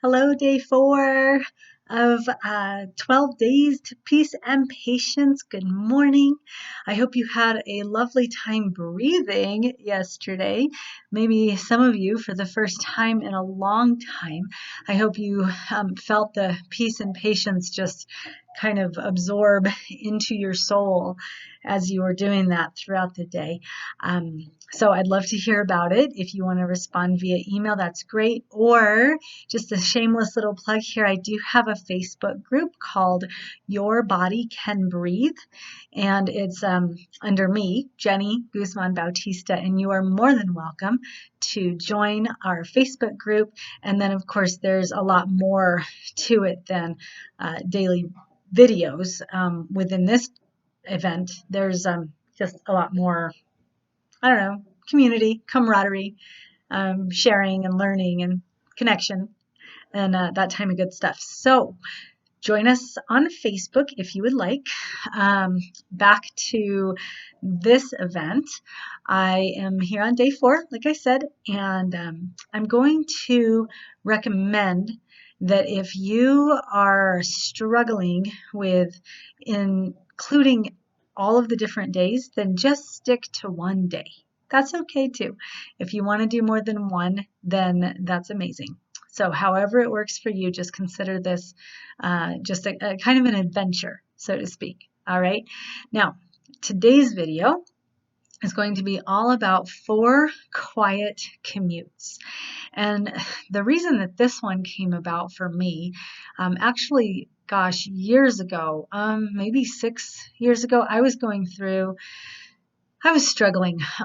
Hello, day 4 of 12 days to peace and patience. Good morning. I hope you had a lovely time breathing yesterday. Maybe some of you for the first time in a long time. I hope you felt the peace and patience just kind of absorb into your soul as you were doing that throughout the day. So I'd love to hear about it. If you want to respond via email, that's great. Or just a shameless little plug here, I do have a Facebook group called Your Body Can Breathe, and it's under me, Jenni Guzman Bautista, and you are more than welcome to join our Facebook group. And then, of course, there's a lot more to it than daily videos. Within this event, there's just a lot more, I don't know, community, camaraderie, sharing and learning and connection and that time of good stuff. So join us on Facebook if you would like. Back to this event. I am here on day 4, like I said, and I'm going to recommend that if you are struggling with including all of the different days, then just stick to one day. That's okay too. If you want to do more than one, then that's amazing. So however it works for you, just consider this just a kind of an adventure, so to speak. All right. Now, today's video is going to be all about 4 quiet commutes. And the reason that this one came about for me, actually, gosh, years ago, maybe 6 years ago, I was struggling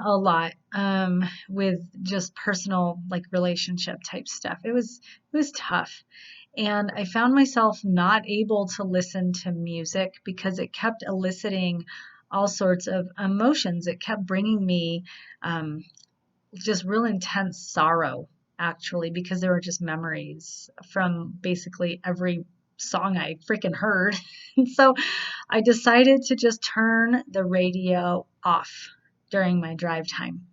a lot with just personal, like, relationship type stuff. It was tough. And I found myself not able to listen to music because it kept eliciting all sorts of emotions. It kept bringing me just real intense sorrow, actually, because there were just memories from basically every song I freaking heard. And so I decided to just turn the radio off during my drive time.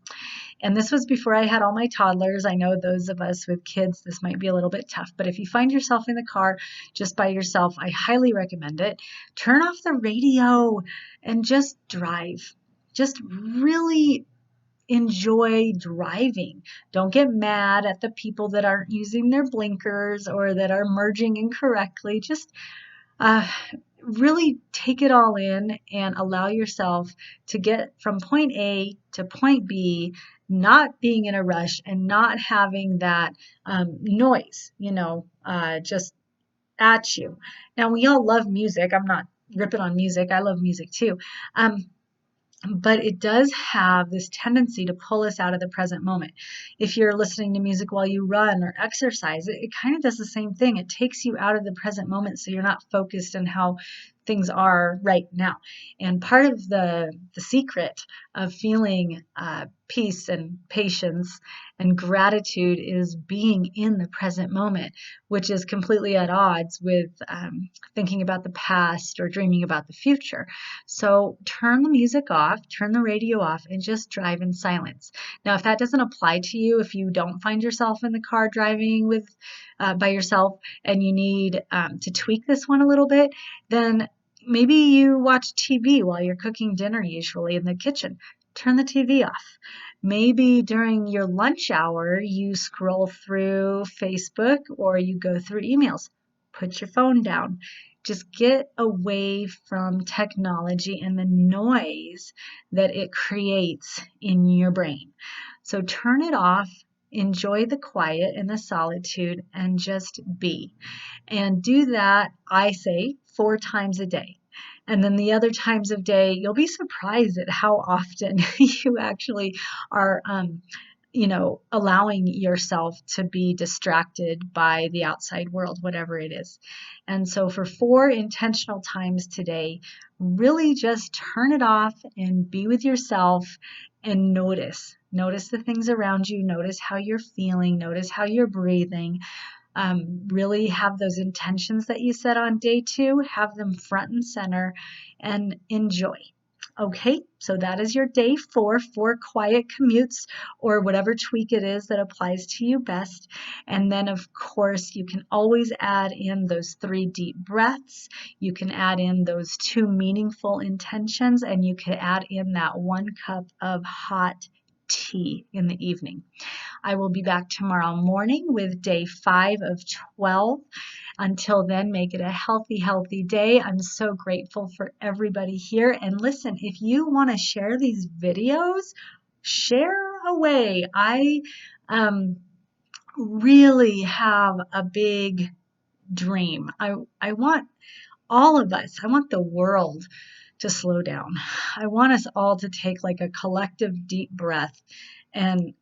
And this was before I had all my toddlers. I know those of us with kids, this might be a little bit tough, but if you find yourself in the car just by yourself, I highly recommend it. Turn off the radio and just drive. Just really enjoy driving. Don't get mad at the people that aren't using their blinkers or that are merging incorrectly. Just really take it all in and allow yourself to get from point A to point B, not being in a rush and not having that noise, just at you. Now, we all love music. I'm not ripping on music. I love music too. But it does have this tendency to pull us out of the present moment. If you're listening to music while you run or exercise, it kind of does the same thing. It takes you out of the present moment so you're not focused on how things are right now. And part of the secret of feeling peace and patience and gratitude is being in the present moment, which is completely at odds with thinking about the past or dreaming about the future. So turn the music off, turn the radio off, and just drive in silence. Now, if that doesn't apply to you, if you don't find yourself in the car driving with by yourself and you need to tweak this one a little bit, then maybe you watch TV while you're cooking dinner, usually in the kitchen. Turn the TV off. Maybe during your lunch hour, you scroll through Facebook or you go through emails. Put your phone down. Just get away from technology and the noise that it creates in your brain. So turn it off, enjoy the quiet and the solitude, and just be. And do that, I say, 4 times a day. And then the other times of day, you'll be surprised at how often you actually are allowing yourself to be distracted by the outside world, whatever it is. And so for 4 intentional times today, really just turn it off and be with yourself and notice. Notice the things around you. Notice how you're feeling. Notice how you're breathing. Really have those intentions that you set on day 2, have them front and center and enjoy. Okay, so that is your day 4 quiet commutes, or whatever tweak it is that applies to you best. And then, of course, you can always add in those 3 deep breaths. You can add in those 2 meaningful intentions, and you can add in that 1 cup of hot tea in the evening. I will be back tomorrow morning with day 5 of 12. Until then, make it a healthy, healthy day. I'm so grateful for everybody here. And listen, if you want to share these videos, share away. I really have a big dream. I want all of us, I want the world to slow down. I want us all to take like a collective deep breath and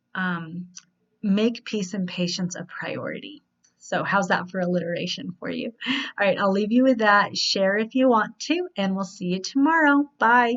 make peace and patience a priority. So how's that for alliteration for you? All right, I'll leave you with that. Share if you want to, and we'll see you tomorrow. Bye.